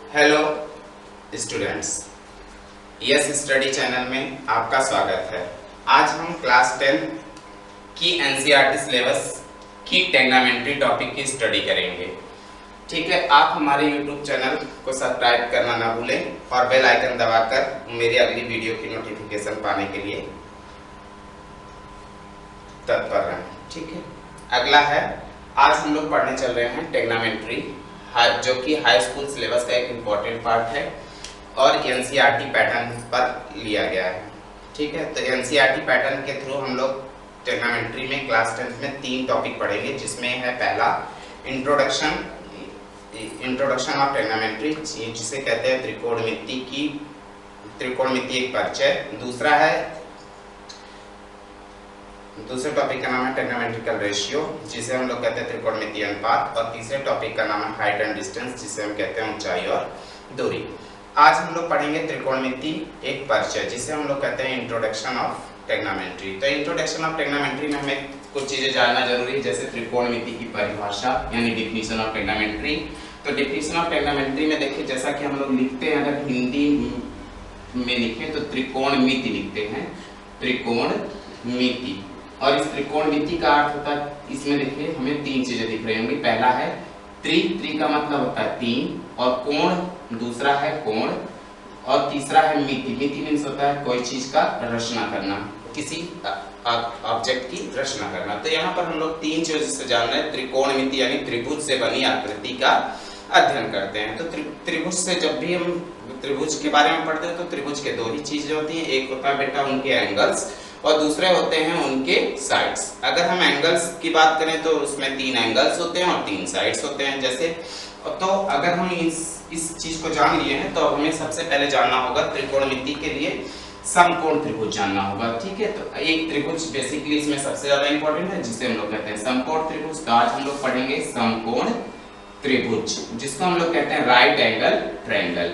Hello students, yes study channel में आपका स्वागत है। आज हम क्लास 10 की एनसीईआरटी सिलेबस की टेग्नामेंट्री टॉपिक की स्टडी करेंगे। ठीक है, आप हमारे यूट्यूब चैनल को सब्सक्राइब करना ना भूलें और बेल आइकन दबाकर मेरी अगली वीडियो की नोटिफिकेशन पाने के लिए तत्पर रहें। ठीक है, अगला है, आज हम लोग पढ़ने चल रहे हैं टेग्नामेंट्री, जो कि हाई स्कूल सिलेबस का एक इम्पॉर्टेंट पार्ट है और एनसीईआरटी पैटर्न पर लिया गया है। ठीक है, तो एनसीईआरटी पैटर्न के थ्रू हम लोग टेग्नामेंट्री में क्लास 10 में 3 टॉपिक पढ़ेंगे, जिसमें है पहला इंट्रोडक्शन ऑफ टेग्नामेंट्री, जिसे कहते हैं त्रिकोणमिति एक परिचय। दूसरे टॉपिक का नाम है टेग्नोमेट्रिकल रेशियो, जिसे हम लोग कहते हैं त्रिकोणमितीय अनुपात, और तीसरे टॉपिक का नाम है हाइट एंड डिस्टेंस, जिसे हम कहते हैं ऊंचाई और दूरी। आज हम लोग पढ़ेंगे त्रिकोणमिति एक परिचय, जिसे हम लोग कहते हैं इंट्रोडक्शन ऑफ टेग्नोमेट्री। तो इंट्रोडक्शन ऑफ टेग्नोमेट्री में हमें कुछ चीजें जानना जरूरी है, जैसे त्रिकोणमिति की परिभाषा यानी डिफिनीशन ऑफ टेग्नोमेट्री। तो डिफिनीशन ऑफ टेग्नोमेट्री में देखिए, जैसा कि हम लोग लिखते हैं, अगर हिंदी में लिखें तो त्रिकोणमिति लिखते हैं, त्रिकोणमिति। और इस त्रिकोणमिति का अर्थ होता है, इसमें देखिए हमें 3 चीजें दिख रही होंगी। पहला है त्रि का मतलब होता है 3, और कोण दूसरा है कोण, और तीसरा है मिति। मिति मीन्स होता है कोई चीज का रचना करना, किसी ऑब्जेक्ट की रचना करना। तो यहाँ पर हम लोग 3 चीजों से जान रहे हैं। त्रिकोणमिति यानी त्रिभुज से बनी आकृति का अध्ययन करते हैं। तो त्रिभुज से जब भी हम त्रिभुज के बारे में पढ़ते हैं तो त्रिभुज के 2 ही चीजें होती हैं, एक होता है बेटा उनके एंगल्स और दूसरे होते हैं उनके साइड्स। अगर हम एंगल्स की बात करें तो उसमें 3 एंगल्स होते हैं और 3 साइड्स होते हैं। जैसे तो अगर हम इस चीज को जान लिए हैं तो हमें सबसे पहले जानना होगा त्रिकोणमिति के लिए समकोण त्रिभुज जानना होगा। ठीक है, तो एक त्रिभुज बेसिकली इसमें सबसे ज्यादा इंपॉर्टेंट है, जिसे हम लोग कहते हैं समकोण त्रिभुज। तो आज हम लोग पढ़ेंगे समकोण त्रिभुज, जिसको हम लोग कहते हैं right angle triangle.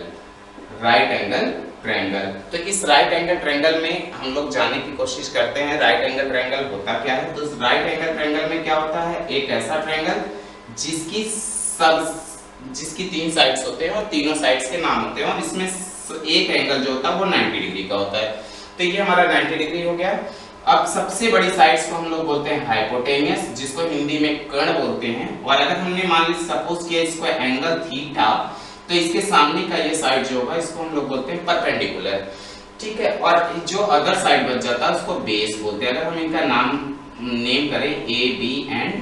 Right angle triangle, तो इस राइट एंगल ट्रायंगल में हम लोग जानने की कोशिश करते हैं राइट एंगल ट्रायंगल होता क्या है। तो इस राइट एंगल ट्रायंगल में क्या होता है, एक ऐसा ट्रायंगल जिसकी 3 साइड्स होते हैं और तीनों साइड्स के नाम होते हैं, और इसमें एक एंगल जो होता है वो 90 डिग्री का होता है। तो ये हमारा 90 डिग्री हो गया। अब सबसे बड़ी साइड्स को हम लोग बोलते हैं हाइपोटेनियस, जिसको हिंदी में कर्ण बोलते हैं। और अगर हमने मान ली सपोज किया इसको एंगल थीटा, तो इसके सामने का ये साइड जो होगा इसको हम लोग बोलते हैं परपेंडिकुलर। ठीक है, और जो अदर साइड बच जाता है उसको बेस बोलते हैं। अगर हम इनका नेम करें ए बी एंड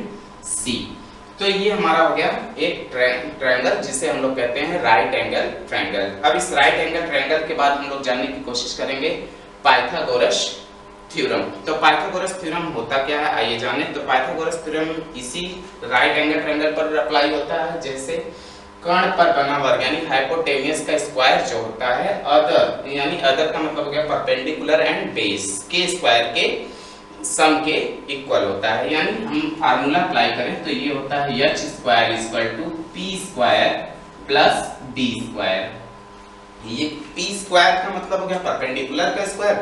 सी, तो ये हमारा हो गया एक ट्रायंगल, जिसे हम लोग कहते हैं राइट एंगल ट्रायंगल। अब इस राइट एंगल ट्रायंगल के बाद हम लोग जानने की कोशिश करेंगे पाइथागोरस थ्योरम। तो पाइथागोरस थ्योरम होता क्या है, आइए जाने। तो पाइथागोरस थ्योरम इसी राइट एंगल ट्रायंगल पर अप्लाई होता है, जैसे कर्ण पर बना वर्ग यानी हाइपोटेनियस का स्क्वायर जो होता है, अदर यानी अदर का मतलब हो गया परपेंडिकुलर एंड बेस के स्क्वायर के सम के इक्वल होता है। यानी हम फार्मूला अप्लाई करें तो ये होता है h square equal to p square plus d square. ये p स्क्वायर का मतलब हो गया परपेंडिकुलर का स्क्वायर,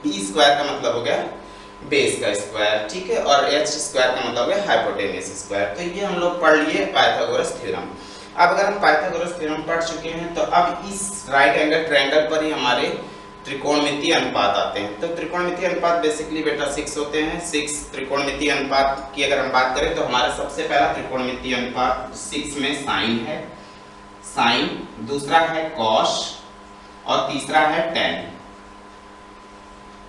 d स्क्वायर का मतलब हो गया बेस का स्क्वायर। ठीक है, और h स्क्वायर का मतलब हो गया हाइपोटेनियस स्क्वायर। तो ये हम लोग पढ़ लिए पाइथागोरस थ्योरम। अब अगर हम पाइथागोरस थ्योरम पढ़ चुके हैं तो अब इस राइट एंगल ट्रायंगल पर ही हमारे त्रिकोणमितीय अनुपात आते हैं। तो त्रिकोणमितीय अनुपात बेसिकली बेटा 6 होते हैं। 6 त्रिकोणमितीय अनुपात की अगर हम बात करें तो हमारा सबसे पहला त्रिकोणमितीय अनुपात 6 में साइन है, साइन, दूसरा है कॉस और तीसरा है टेन।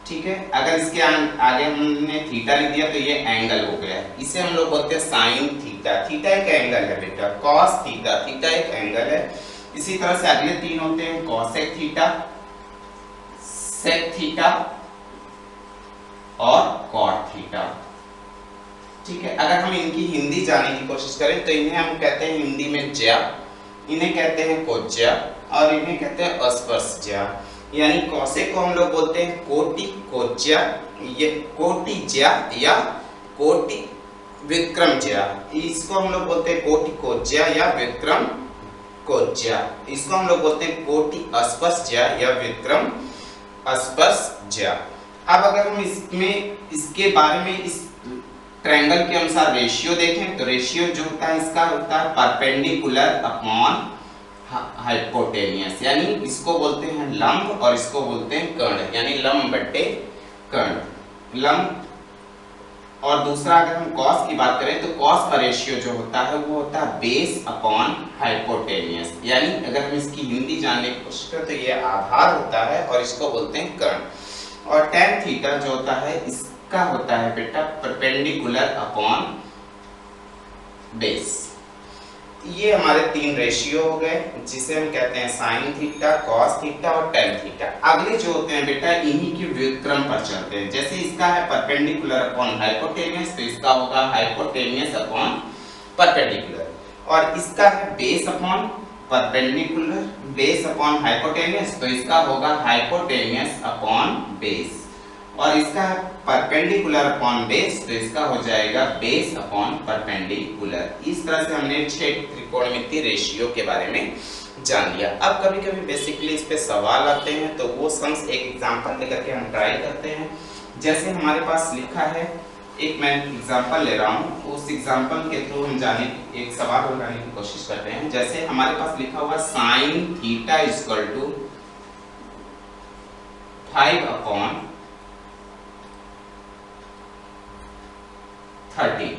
ठीक है, अगर इसके आगे हमने थीटा लिख दिया तो ये एंगल हो गया, इसे हम लोग बोलते हैं साइन थीटा। थीटा एक एंगल है बेटा, कॉस थीटा, थीटा एक एंगल है। इसी तरह से अगले 3 होते हैं कॉसेक थीटा, सेक थीटा और कॉट थीटा। ठीक है, अगर हम इनकी हिंदी जानने की कोशिश करें तो इन्हें हम कहते हैं हिंदी में ज्या, इन्हें कहते हैं कोज्या और इन्हें कहते हैं अस्पर्शज्या। यानी कौशिक को हम लोग बोलते हैं कोटि कोज्या, ये कोटि ज्या या कोटि विक्रम ज्या, इसको हम लोग बोलते हैं कोटि कोज्या या विक्रम कोज्या। इसको हम लोग बोलते हैं कोटि अस्पर्शज्या या विक्रम अस्पर्शज्या। अब अगर हम इसके बारे में इस ट्रायंगल के अनुसार रेशियो देखें तो रेशियो जो होता है इसका होता है परपेंडिकुलर अपॉन हाइपोटेनियस, यानी इसको बोलते हैं लंब और इसको बोलते हैं कर्ण, यानी लंब बट्टे कर्ण, लंब। और दूसरा अगर हम कॉस की बात करें तो कॉस का रेशियो जो होता है वो होता है बेस अपॉन हाइपोटेनियस, यानी अगर हम इसकी हिंदी जानने की कोशिश करें तो ये आधार होता है और इसको बोलते हैं कर्ण। और tan थीटा जो होता है इसका होता है बेटा परपेंडिकुलर अपॉन बेस। ये हमारे तीन रेशियो हो गए जिसे हम कहते हैं साइन थीटा, कॉस थीटा और tan थीटा। अगले जो होते हैं बेटा इन्हीं के व्युत्क्रम पर चलते हैं। जैसे इसका है परपेंडिकुलर अपॉन हाइपोटेनियस तो इसका होगा हाइपोटेनियस अपॉन परपेंडिकुलर, और इसका है base upon perpendicular base upon hypotenuse तो इसका होगा हाइपोटेनियस अपॉन बेस, और इसका है परपेंडिकुलर अपॉन बेस तो इसका हो जाएगा बेस अपॉन परपेंडिकुलर। इस तरह से हमने 6 त्रिकोणमितीय रेशियो के बारे में जान लिया। अब कभी कभी बेसिकली इस पे सवाल आते हैं तो वो सम्स एक एग्जांपल लेकर के हम ट्राई करते हैं। जैसे हमारे पास लिखा है, एक मैं एग्जांपल ले रहा हूँ, उस एग्जांपल के थ्रू हम जाने एक सवाल लगाने की कोशिश करते हैं। जैसे हमारे पास लिखा हुआ sine theta equal to 5 upon 13,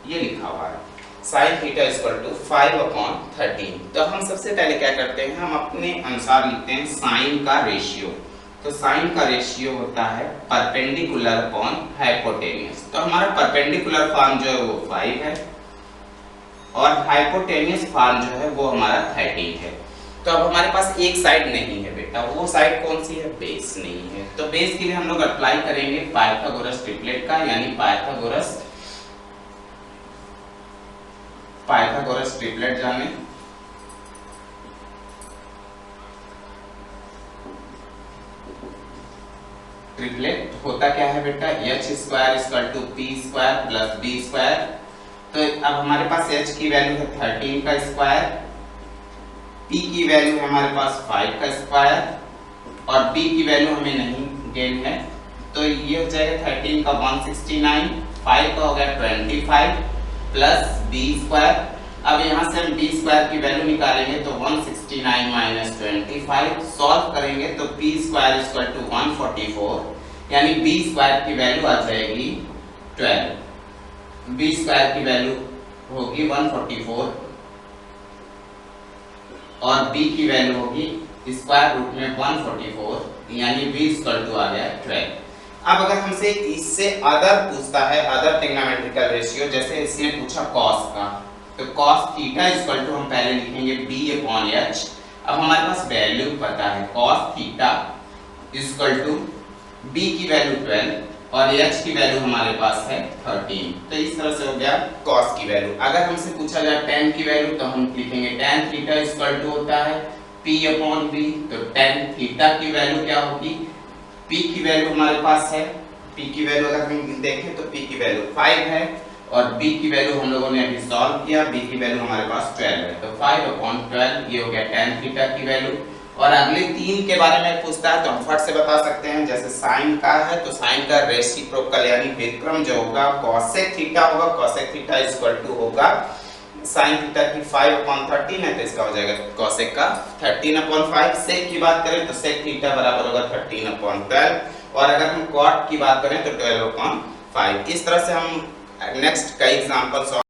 ये लिखा हुआ है sine theta equal to 5 upon 13। तो हम सबसे पहले क्या करते हैं, हम अपने अनुसार लिखते हैं साइन का रेशियो। तो साइन का रेशियो होता है परपेंडिकुलर अपॉन हाइपोटेनियस। तो हमारा परपेंडिकुलर फॉर्म जो है वो 5 है और हाइपोटेनियस फॉर्म जो है वो हमारा 13 है। तो अब हमारे पास एक साइड नहीं है बेटा, वो साइड कौन सी है, बेस नहीं है। तो बेस के लिए हम लोग अप्लाई करेंगे पाइथागोरस ट्रिपलेट का, यानी पाइथागोरस ट्रिपलेट जाने। ट्रिपलेट होता क्या है बेटा, h square equal to p square plus b square. तो अब हमारे पास h की वैल्यू है 13 का स्क्वायर, p की वैल्यू है हमारे पास 5 का स्क्वायर और b की वैल्यू हमें नहीं गेन है। तो ये हो जाएगा 13 का 169, 5 का हो गया 25 प्लस b स्क्वायर। अब यहाँ से हम b स्क्वायर की वैल्यू निकालेंगे तो 169 माइनस 25, सॉल्व करेंगे तो p स्क्वायर इक्वल टू 144, यानी b स्क्वायर की वैल्यू आ जाएगी 12। b स्क्वायर की वैल्यू होगी 144 और b की वैल्यू होगी स्क्वायर रूट में 144, यानी b इक्वल टू आ गया 12। अब अगर हमसे इससे अदर पूछता है, अदर ट्रिग्नोमेट्रिकल रेशियो, जैसे इसने पूछा कॉस का, तो कॉस थीटा इक्वल टू हम पहले लिखेंगे b अपॉन h। अब हमारे पास वैल्यू पता है, cos theta equal to b की वैल्यू 12 और h की वैल्यू हमारे पास है 13। तो इस तरह से हो गया कॉस की वैल्यू। अगर हमसे पूछा जाए tan की वैल्यू तो हम लिखेंगे tan थीटा इक्वल टू होता है p अपॉन b। तो tan थीटा की वैल्यू क्या होगी, p की वैल्यू हमारे पास है, p की वैल्यू अगर हम देखें तो p की वैल्यू 5 है और b की वैल्यू हम लोगों ने अभी सॉल्व किया, b की वैल्यू हमारे पास 12 है। तो 5 अपॉन 12 ये हो गया tan थीटा की वैल्यू। और अगले 3 के बारे में पूछता है तो हम फट से बता सकते हैं। जैसे साइन का है तो साइन का रेसिप्रोकल यानी व्युत्क्रम जो होगा cosec थीटा होगा, cosec थीटा इक्वल टू होगा साइन थीटा की 5 अपॉन 13 है तो इसका हो जाएगा cosec का 13 अपॉन 5। सेक की बात करें तो सेक थीटा बराबर होगा 13 अपॉन 12 और अगर हम cot की बात करें तो 12 अपॉन 5। इस तरह से हम नेक्स्ट कई एग्जांपल्स